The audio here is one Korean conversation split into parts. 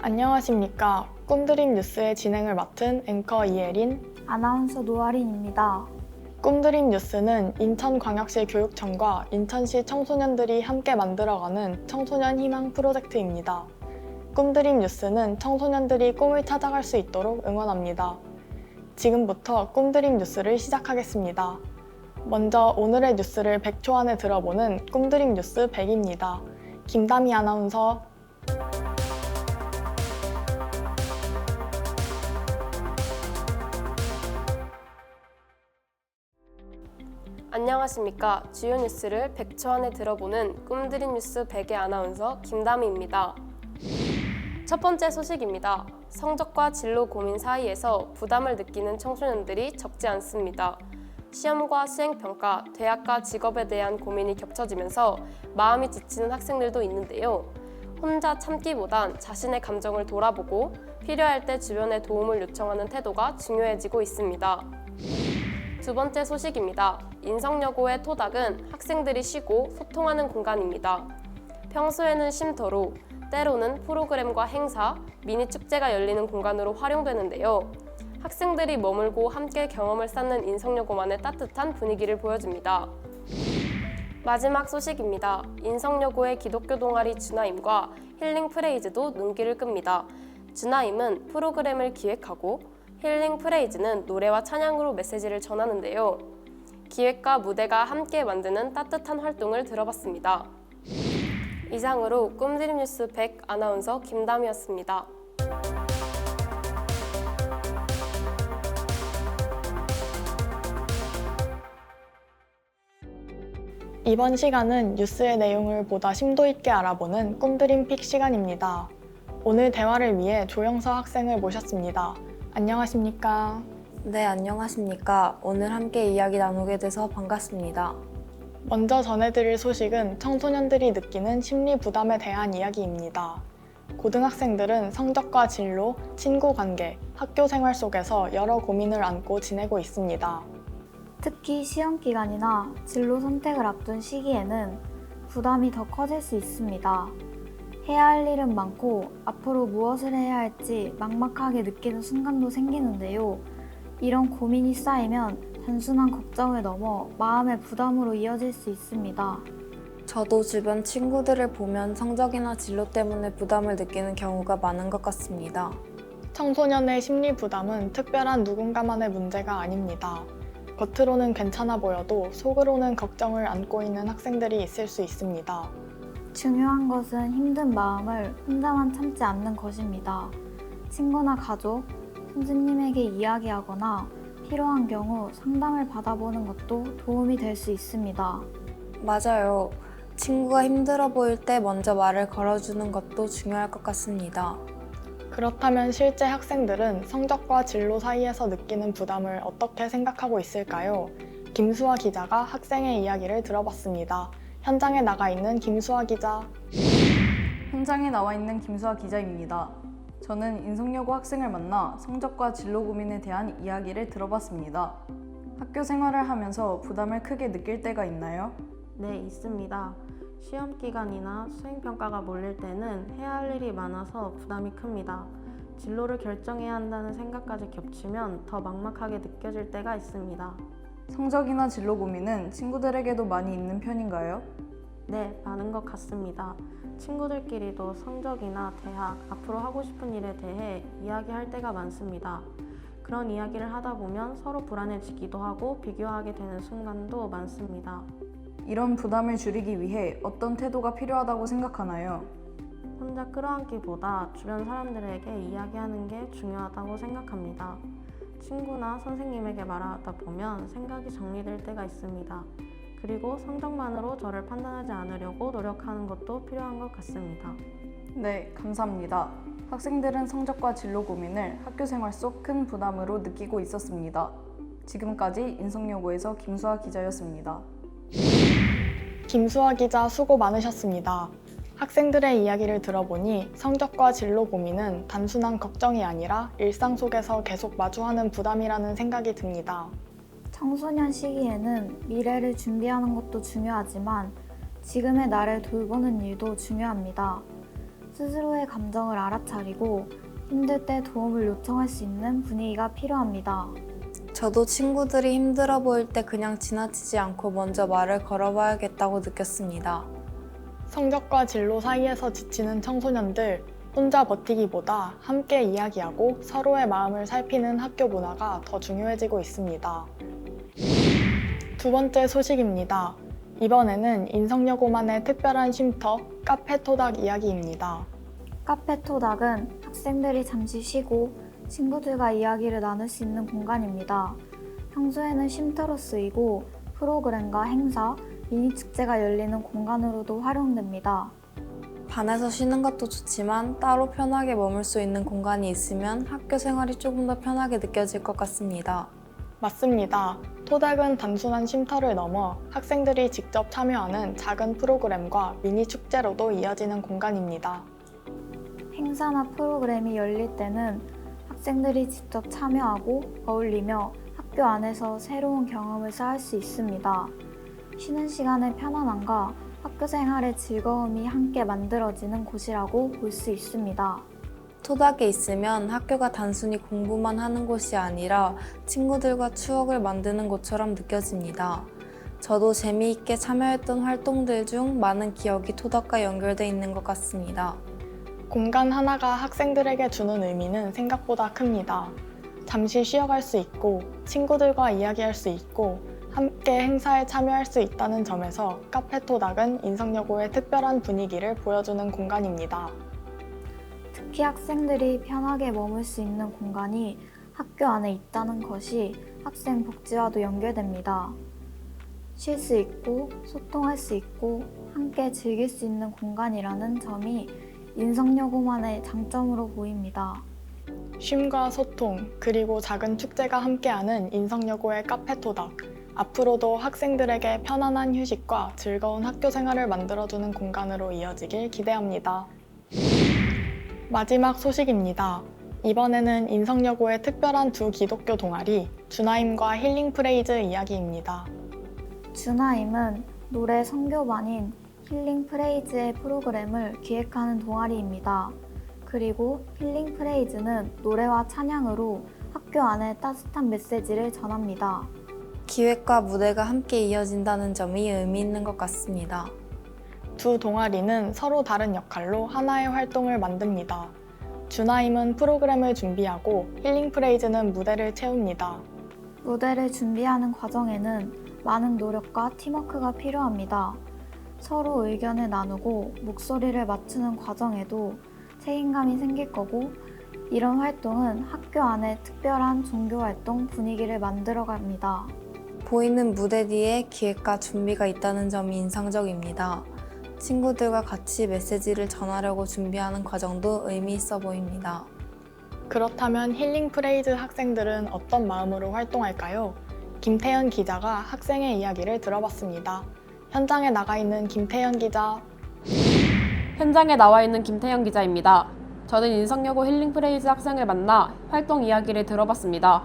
안녕하십니까. 꿈드림 뉴스의 진행을 맡은 앵커 이혜린, 아나운서 노아린입니다. 꿈드림 뉴스는 인천광역시 교육청과 인천시 청소년들이 함께 만들어가는 청소년 희망 프로젝트입니다. 꿈드림 뉴스는 청소년들이 꿈을 찾아갈 수 있도록 응원합니다. 지금부터 꿈드림 뉴스를 시작하겠습니다. 먼저 오늘의 뉴스를 100초 안에 들어보는 꿈드림 뉴스 100입니다. 김다미 아나운서. 안녕하십니까. 주요 뉴스를 100초 안에 들어보는 꿈드림 뉴스 100의 아나운서 김다미입니다. 첫 번째 소식입니다. 성적과 진로 고민 사이에서 부담을 느끼는 청소년들이 적지 않습니다. 시험과 수행평가, 대학과 직업에 대한 고민이 겹쳐지면서 마음이 지치는 학생들도 있는데요. 혼자 참기보단 자신의 감정을 돌아보고 필요할 때 주변의 도움을 요청하는 태도가 중요해지고 있습니다. 두 번째 소식입니다. 인성여고의 토닥은 학생들이 쉬고 소통하는 공간입니다. 평소에는 쉼터로, 때로는 프로그램과 행사, 미니 축제가 열리는 공간으로 활용되는데요. 학생들이 머물고 함께 경험을 쌓는 인성여고만의 따뜻한 분위기를 보여줍니다. 마지막 소식입니다. 인성여고의 기독교 동아리 주나임과 힐링 프레이즈도 눈길을 끕니다. 주나임은 프로그램을 기획하고 힐링 프레이즈는 노래와 찬양으로 메시지를 전하는데요. 기획과 무대가 함께 만드는 따뜻한 활동을 들어봤습니다. 이상으로 꿈드림 뉴스 100 아나운서 김다미였습니다. 이번 시간은 뉴스의 내용을 보다 심도 있게 알아보는 꿈드림 픽 시간입니다. 오늘 대화를 위해 조영서 학생을 모셨습니다. 안녕하십니까? 네, 안녕하십니까. 오늘 함께 이야기 나누게 돼서 반갑습니다. 먼저 전해드릴 소식은 청소년들이 느끼는 심리 부담에 대한 이야기입니다. 고등학생들은 성적과 진로, 친구 관계, 학교 생활 속에서 여러 고민을 안고 지내고 있습니다. 특히 시험 기간이나 진로 선택을 앞둔 시기에는 부담이 더 커질 수 있습니다. 해야 할 일은 많고 앞으로 무엇을 해야 할지 막막하게 느끼는 순간도 생기는데요. 이런 고민이 쌓이면 단순한 걱정을 넘어 마음의 부담으로 이어질 수 있습니다. 저도 주변 친구들을 보면 성적이나 진로 때문에 부담을 느끼는 경우가 많은 것 같습니다. 청소년의 심리 부담은 특별한 누군가만의 문제가 아닙니다. 겉으로는 괜찮아 보여도 속으로는 걱정을 안고 있는 학생들이 있을 수 있습니다. 중요한 것은 힘든 마음을 혼자만 참지 않는 것입니다. 친구나 가족, 선생님에게 이야기하거나 필요한 경우 상담을 받아보는 것도 도움이 될 수 있습니다. 맞아요. 친구가 힘들어 보일 때 먼저 말을 걸어주는 것도 중요할 것 같습니다. 그렇다면 실제 학생들은 성적과 진로 사이에서 느끼는 부담을 어떻게 생각하고 있을까요? 김수아 기자가 학생의 이야기를 들어봤습니다. 현장에 나가 있는 김수아 기자. 현장에 나와 있는 김수아 기자입니다. 저는 인성여고 학생을 만나 성적과 진로 고민에 대한 이야기를 들어봤습니다. 학교 생활을 하면서 부담을 크게 느낄 때가 있나요? 네, 있습니다. 시험 기간이나 수행평가가 몰릴 때는 해야 할 일이 많아서 부담이 큽니다. 진로를 결정해야 한다는 생각까지 겹치면 더 막막하게 느껴질 때가 있습니다. 성적이나 진로 고민은 친구들에게도 많이 있는 편인가요? 네, 많은 것 같습니다. 친구들끼리도 성적이나 대학, 앞으로 하고 싶은 일에 대해 이야기할 때가 많습니다. 그런 이야기를 하다 보면 서로 불안해지기도 하고 비교하게 되는 순간도 많습니다. 이런 부담을 줄이기 위해 어떤 태도가 필요하다고 생각하나요? 혼자 끌어안기보다 주변 사람들에게 이야기하는 게 중요하다고 생각합니다. 친구나 선생님에게 말하다 보면 생각이 정리될 때가 있습니다. 그리고 성적만으로 저를 판단하지 않으려고 노력하는 것도 필요한 것 같습니다. 네, 감사합니다. 학생들은 성적과 진로 고민을 학교 생활 속 큰 부담으로 느끼고 있었습니다. 지금까지 인성여고에서 김수아 기자였습니다. 김수아 기자 수고 많으셨습니다. 학생들의 이야기를 들어보니 성적과 진로 고민은 단순한 걱정이 아니라 일상 속에서 계속 마주하는 부담이라는 생각이 듭니다. 청소년 시기에는 미래를 준비하는 것도 중요하지만 지금의 나를 돌보는 일도 중요합니다. 스스로의 감정을 알아차리고 힘들 때 도움을 요청할 수 있는 분위기가 필요합니다. 저도 친구들이 힘들어 보일 때 그냥 지나치지 않고 먼저 말을 걸어봐야겠다고 느꼈습니다. 성적과 진로 사이에서 지치는 청소년들, 혼자 버티기보다 함께 이야기하고 서로의 마음을 살피는 학교 문화가 더 중요해지고 있습니다. 두 번째 소식입니다. 이번에는 인성여고만의 특별한 쉼터, 카페 토닥 이야기입니다. 카페 토닥은 학생들이 잠시 쉬고 친구들과 이야기를 나눌 수 있는 공간입니다. 평소에는 쉼터로 쓰이고 프로그램과 행사, 미니 축제가 열리는 공간으로도 활용됩니다. 반에서 쉬는 것도 좋지만 따로 편하게 머물 수 있는 공간이 있으면 학교 생활이 조금 더 편하게 느껴질 것 같습니다. 맞습니다. 토닥은 단순한 쉼터를 넘어 학생들이 직접 참여하는 작은 프로그램과 미니 축제로도 이어지는 공간입니다. 행사나 프로그램이 열릴 때는 학생들이 직접 참여하고 어울리며 학교 안에서 새로운 경험을 쌓을 수 있습니다. 쉬는 시간의 편안함과 학교 생활의 즐거움이 함께 만들어지는 곳이라고 볼 수 있습니다. 토닥에 있으면 학교가 단순히 공부만 하는 곳이 아니라 친구들과 추억을 만드는 곳처럼 느껴집니다. 저도 재미있게 참여했던 활동들 중 많은 기억이 토닥과 연결돼 있는 것 같습니다. 공간 하나가 학생들에게 주는 의미는 생각보다 큽니다. 잠시 쉬어갈 수 있고 친구들과 이야기할 수 있고 함께 행사에 참여할 수 있다는 점에서 카페 토닥은 인성여고의 특별한 분위기를 보여주는 공간입니다. 특히 학생들이 편하게 머물 수 있는 공간이 학교 안에 있다는 것이 학생 복지와도 연결됩니다. 쉴 수 있고 소통할 수 있고 함께 즐길 수 있는 공간이라는 점이 인성여고만의 장점으로 보입니다. 쉼과 소통, 그리고 작은 축제가 함께하는 인성여고의 카페 토닥. 앞으로도 학생들에게 편안한 휴식과 즐거운 학교 생활을 만들어주는 공간으로 이어지길 기대합니다. 마지막 소식입니다. 이번에는 인성여고의 특별한 두 기독교 동아리, 주나임과 힐링 프레이즈 이야기입니다. 주나임은 노래 선교반인 힐링 프레이즈의 프로그램을 기획하는 동아리입니다. 그리고 힐링 프레이즈는 노래와 찬양으로 학교 안에 따뜻한 메시지를 전합니다. 기획과 무대가 함께 이어진다는 점이 의미 있는 것 같습니다. 두 동아리는 서로 다른 역할로 하나의 활동을 만듭니다. 주나임은 프로그램을 준비하고 힐링 프레이즈는 무대를 채웁니다. 무대를 준비하는 과정에는 많은 노력과 팀워크가 필요합니다. 서로 의견을 나누고 목소리를 맞추는 과정에도 책임감이 생길 거고, 이런 활동은 학교 안에 특별한 종교활동 분위기를 만들어갑니다. 보이는 무대 뒤에 기획과 준비가 있다는 점이 인상적입니다. 친구들과 같이 메시지를 전하려고 준비하는 과정도 의미 있어 보입니다. 그렇다면 힐링 프레이즈 학생들은 어떤 마음으로 활동할까요? 김태현 기자가 학생의 이야기를 들어봤습니다. 현장에 나가 있는 김태현 기자. 현장에 나와 있는 김태영 기자입니다. 저는 인성여고 힐링 프레이즈 학생을 만나 활동 이야기를 들어봤습니다.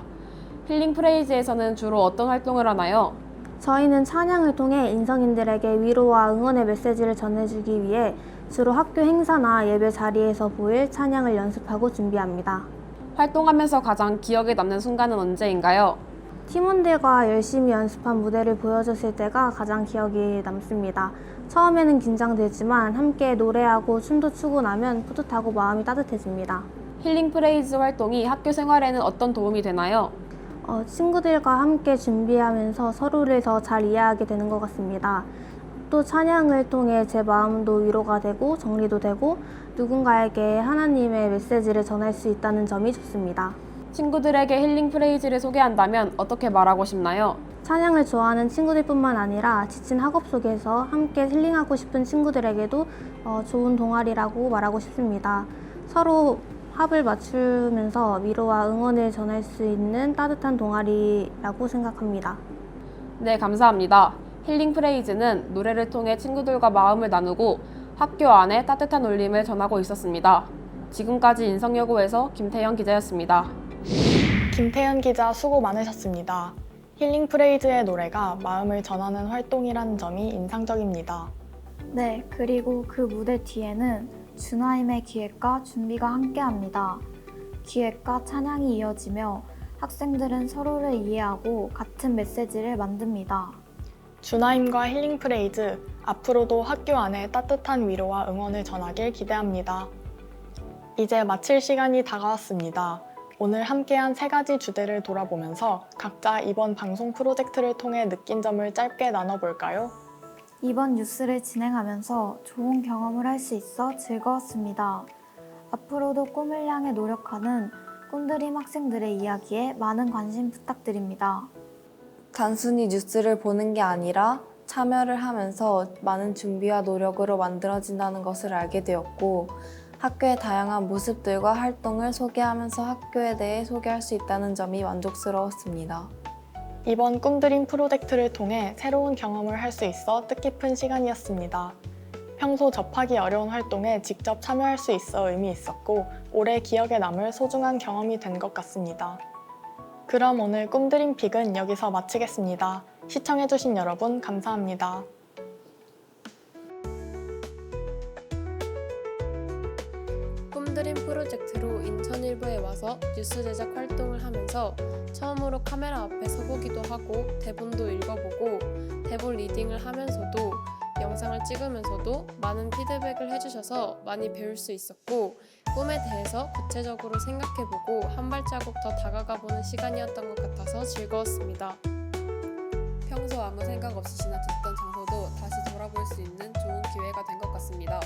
힐링 프레이즈에서는 주로 어떤 활동을 하나요? 저희는 찬양을 통해 인성인들에게 위로와 응원의 메시지를 전해주기 위해 주로 학교 행사나 예배 자리에서 보일 찬양을 연습하고 준비합니다. 활동하면서 가장 기억에 남는 순간은 언제인가요? 팀원들과 열심히 연습한 무대를 보여줬을 때가 가장 기억이 남습니다. 처음에는 긴장되지만 함께 노래하고 춤도 추고 나면 뿌듯하고 마음이 따뜻해집니다. 힐링 프레이즈 활동이 학교 생활에는 어떤 도움이 되나요? 친구들과 함께 준비하면서 서로를 더 잘 이해하게 되는 것 같습니다. 또 찬양을 통해 제 마음도 위로가 되고 정리도 되고 누군가에게 하나님의 메시지를 전할 수 있다는 점이 좋습니다. 친구들에게 힐링 프레이즈를 소개한다면 어떻게 말하고 싶나요? 찬양을 좋아하는 친구들뿐만 아니라 지친 학업 속에서 함께 힐링하고 싶은 친구들에게도 좋은 동아리라고 말하고 싶습니다. 서로 합을 맞추면서 위로와 응원을 전할 수 있는 따뜻한 동아리라고 생각합니다. 네, 감사합니다. 힐링 프레이즈는 노래를 통해 친구들과 마음을 나누고 학교 안에 따뜻한 울림을 전하고 있었습니다. 지금까지 인성여고에서 김태영 기자였습니다. 김태현 기자 수고 많으셨습니다. 힐링 프레이즈의 노래가 마음을 전하는 활동이라는 점이 인상적입니다. 네, 그리고 그 무대 뒤에는 주나임의 기획과 준비가 함께합니다. 기획과 찬양이 이어지며 학생들은 서로를 이해하고 같은 메시지를 만듭니다. 주나임과 힐링 프레이즈, 앞으로도 학교 안에 따뜻한 위로와 응원을 전하길 기대합니다. 이제 마칠 시간이 다가왔습니다. 오늘 함께한 3가지 주제를 돌아보면서 각자 이번 방송 프로젝트를 통해 느낀 점을 짧게 나눠볼까요? 이번 뉴스를 진행하면서 좋은 경험을 할 수 있어 즐거웠습니다. 앞으로도 꿈을 향해 노력하는 꿈드림 학생들의 이야기에 많은 관심 부탁드립니다. 단순히 뉴스를 보는 게 아니라 참여를 하면서 많은 준비와 노력으로 만들어진다는 것을 알게 되었고, 학교의 다양한 모습들과 활동을 소개하면서 학교에 대해 소개할 수 있다는 점이 만족스러웠습니다. 이번 꿈드림 프로젝트를 통해 새로운 경험을 할 수 있어 뜻깊은 시간이었습니다. 평소 접하기 어려운 활동에 직접 참여할 수 있어 의미 있었고, 오래 기억에 남을 소중한 경험이 된 것 같습니다. 그럼 오늘 꿈드림 픽은 여기서 마치겠습니다. 시청해주신 여러분 감사합니다. 꿈드림 프로젝트로 인천일보에 와서 뉴스 제작 활동을 하면서 처음으로 카메라 앞에 서보기도 하고 대본도 읽어보고 대본 리딩을 하면서도 영상을 찍으면서도 많은 피드백을 해주셔서 많이 배울 수 있었고, 꿈에 대해서 구체적으로 생각해보고 한 발자국 더 다가가보는 시간이었던 것 같아서 즐거웠습니다. 평소 아무 생각 없이 지나쳤던 장소도 다시 돌아볼 수 있는 좋은 기회가 된 것 같습니다.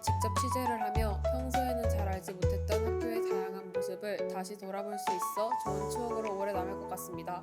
직접 취재를 하며 평소에는 잘 알지 못했던 학교의 다양한 모습을 다시 돌아볼 수 있어 좋은 추억으로 오래 남을 것 같습니다.